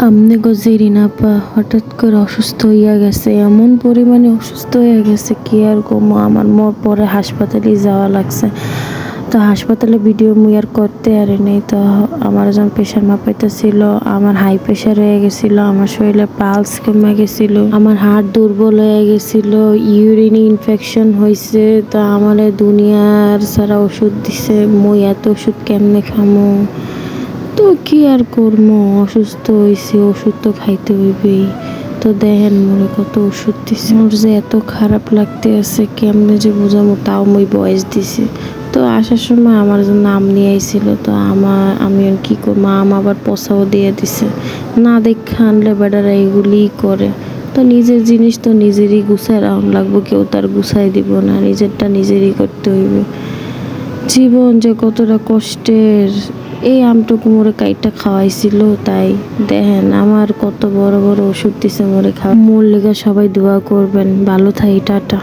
আমনে গো জেরিন আপা হঠাৎ করে অসুস্থ হইয়া গেছে, এমন পরিমাণে অসুস্থ হয়ে গেছে কি আর কমো। আমার পরে হাসপাতালে যাওয়া লাগছে। তো হাসপাতালে ভিডিও মুই আর করতে পারি নাই। তো আমার যখন প্রেশার মাপাইতেছিল, আমার হাই প্রেশার হয়ে গেছিলো, আমার শরীরে পালস কমে গেছিলো, আমার হার্ট দুর্বল হয়ে গেছিলো, ইউরিন ইনফেকশন হয়েছে। তো আমার দুনিয়ার সারা ওষুধ দিছে, মুই এত ওষুধ কেমনে খামো। তো কি আর করবো, অসুস্থ হয়েছি, ওষুধ তো খাইতে হইবেই। তো দেখেন মনে কত ওষুধ দিছে, মোর যে এত খারাপ লাগতে আছে কেমনে যে বোঝাবো, তাও মই বয়স দিছি। তো আসার সময় আমার জন্য আম নিয়ে আইছিল। তো আমি আর কি করবো, আম আবার পচাও দিয়ে দিছে। না দেখা আনলে বেটারা এগুলি করে। তো নিজের জিনিস তো নিজেরই গুছায় রাখুন লাগবো, কেউ তার গুছাই দিব না, নিজেরটা নিজেরই করতে হইবে। জীবন যে কতটা কষ্টের। এই আমটুকু মোরে কাইটা খাওয়াইছিল, তাই দেখেন আমার কত বড় বড় ওষুধ দিছে মোরে খাওয়া। মোর লেগে সবাই দোয়া করবেন। ভালো থাই, টাটা।